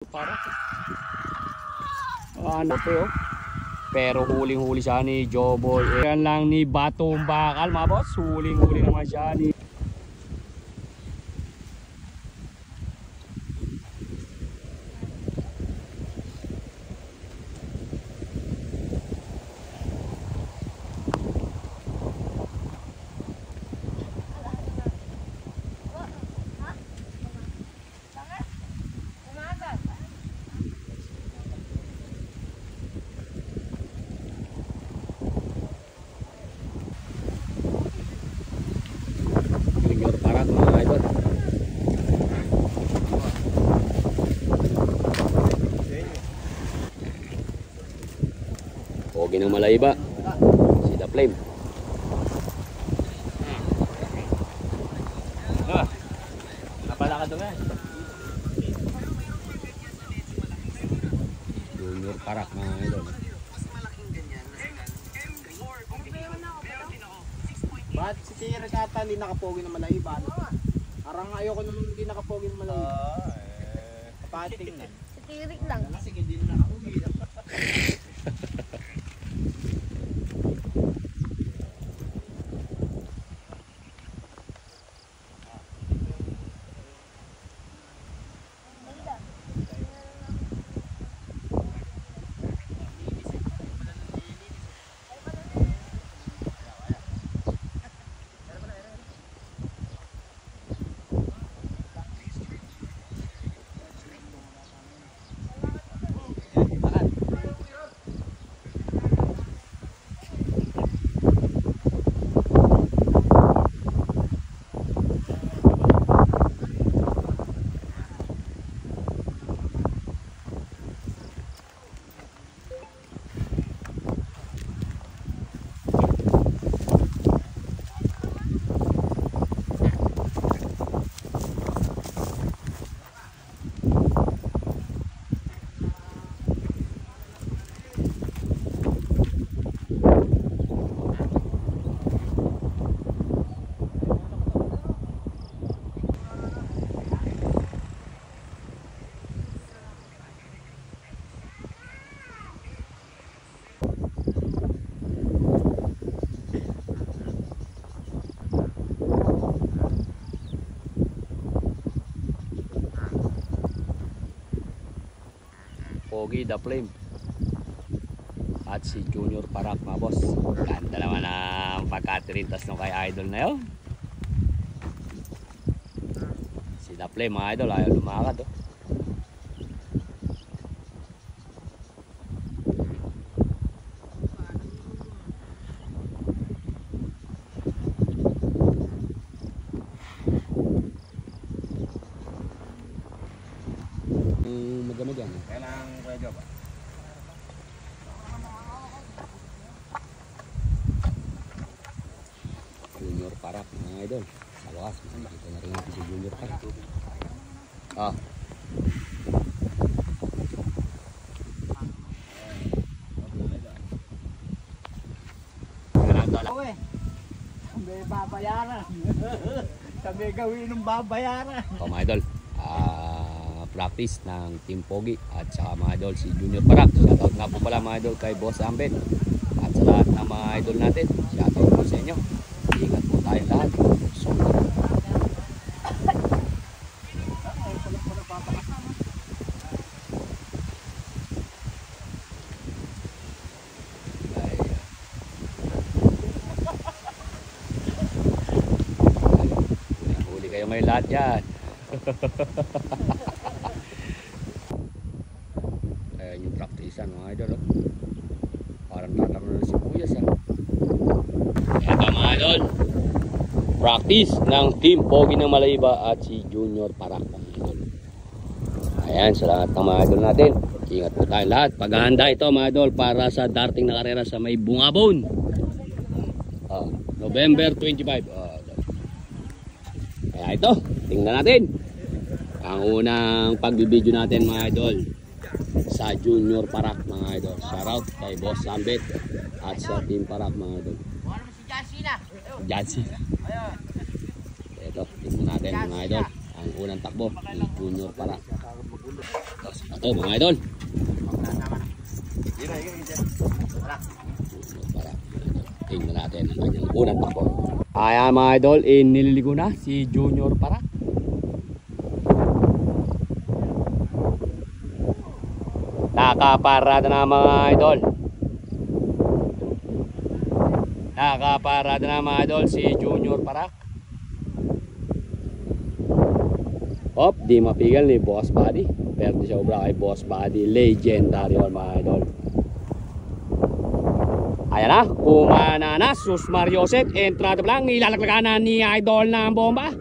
Para ano to yun? Pero huling-huli siya ni Joboy. Yan lang ni Batong Bakal mga boss. Huling-huli naman siya ni Junior Parak mga idol. Pogi ng Malayba. Si The Flame. Napala ka doon eh. Junior Parak mga idol. Ba't si Kira kata hindi nakapogi na Malayba? Parang ayoko naman hindi nakapogi na Malayba. Kapating na. Si Tirik lang. Kasi hindi na nakapogi. Pogi The Flame at si Junior Parak mga boss. Ganda naman ang pagkatirintas nung kay idol na yun. Si The Flame mga idol ayaw lumakad oh. Magamagan eh. Kailangan radyo ba? Junior Parak mga idol. Sa wakas, makikita na rin natin si Junior Parak. Ah. Uwe, may babayaran. Sabi gawin ng babayaran. So mga idol, practice ng Team Pogi at saka mga idol si Junior Parak. Shoutout nga po pala mga idol kay Boss Ambet at sa lahat ng mga idol natin. Shoutout po sa inyo. Ingat po tayong lahat. So, huli kayo ngayon lahat yan. Ayan yung practicean mga idol oh. Parang tatanong na si Puyas ah. Ito mga idol, practice ng Team Pogi ng Malayba at si Junior Parak mga idol. Ayan sa lahat ng mga idol natin. Ingat po tayong lahat. Paghahanda ito mga idol para sa darting na karera sa may Bungabon, November 25. Kaya ito, tingnan natin ang unang pagbibideo natin mga idol sa Junior Parak mga idol. Shoutout kay Boss Ambet at sa Team Parak mga idol. Jansi. Ito, tingnan natin mga idol ang unang takbo ni Junior Parak. Ito mga idol. Tingnan natin ang kanyang unang takbo. Ayan mga idol, nililigo na si Junior Parak. Nakaparada na mga idol. Nakaparada na mga idol si Junior Parak. Hop, di mapigil ni Boss Buddy. Pero di siya ubra kay Boss Buddy. Legendary all mga idol. Ayan na, kumana na Sus Mariosep. Entrada pa lang, nilalaglagan na ni idol ng bomba.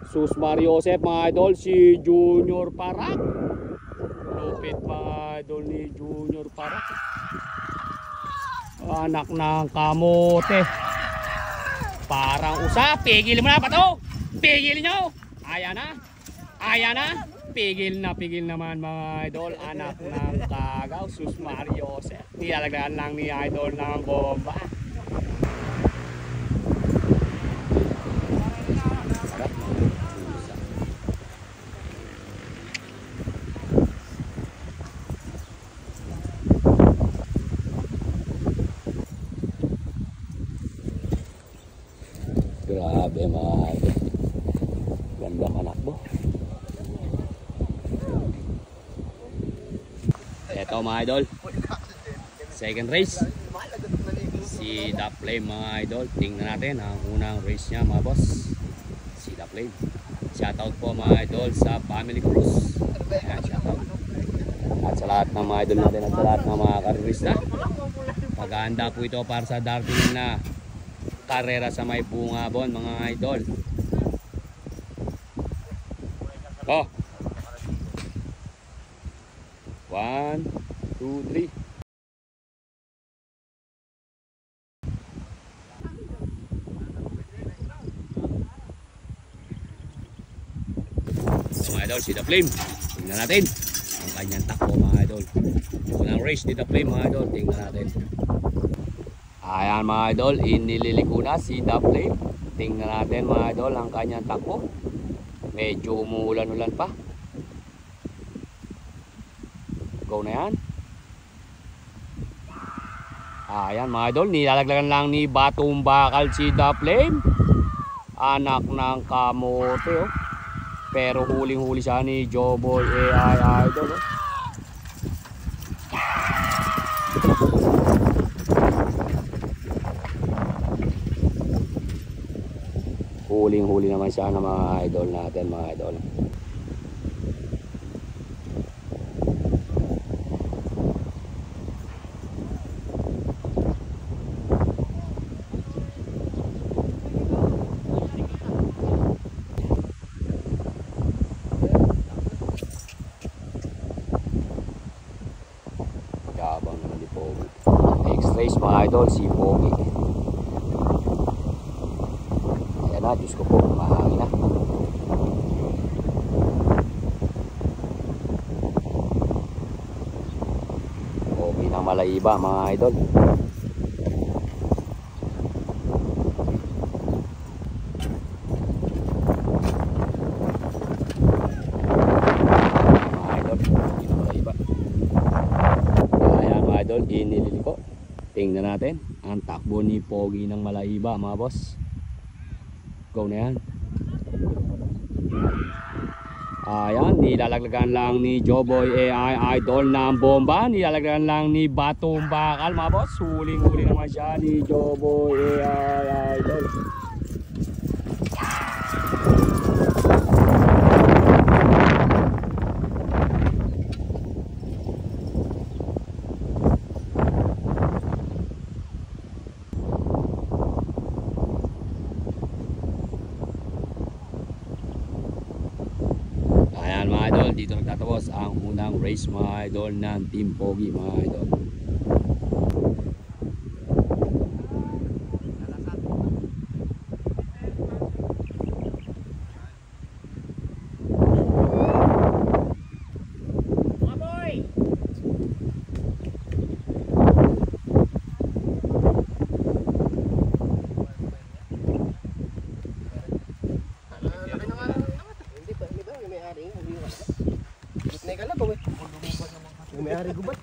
Sus Mariosep mga idol, si Junior Parak. Lupit mga idol ni Junior Parak. Anak ng kamote. Parang usap, pigil mo na pato. Pigil nyo. Ayan na. Ayan na. Pigil naman mga idol. Anak ng kagaw, Sus Mariosep. Nilalagyan lang ni idol ng bomba. Grabe mga idol. Ganda manakbo. Ito mga idol, second race si The Flame mga idol. Tingnan natin ang unang race niya mga boss. Si The Flame. Shoutout po mga idol sa Family Cruise. Ayan, shoutout. At sa lahat ng mga idol natin at sa lahat ng mga karerista. Pag-aanda po ito para sa darating na karera sa may Bungabon mga idol. Oh. 1, 2, 3. Mga idol, si The Flame. Tingnan natin ang kanyang takbo mga idol. Unang race ni The Flame mga idol. Tingnan natin. Ayan mga idol, inililiko na si The Flame. Tingnan natin mga idol ang kanyang takbo. Medyo umuulan-ulan pa. Go na yan. Ayan mga idol, nilalaglagan lang ni Batong Bakal si The Flame. Anak ng kamote oh. Pero huling-huli siya ni Joboy AI idol oh. Huling-huli naman siya ng mga idol natin mga idol. Yabang naman ni Pogi. Next race mga idol, si Pogi. Ayan na, Diyos ko po, mahangin na. Pogi ng Malaiba mga idol. Iniliko. Tingnan natin ang takbo ni Pogi ng Malaiba mga boss. Go na yan. Ayan, nilalaglagan lang ni Joboy AI idol ng bomba. Nilalaglagan lang ni Batong Bakal mga boss. Huling-huli naman siya ni Joboy AI idol. Ayan mga idol, dito nagtatapos ang unang race mga idol ng Team Pogi mga idol. May kalabaw eh. May-ari gubat.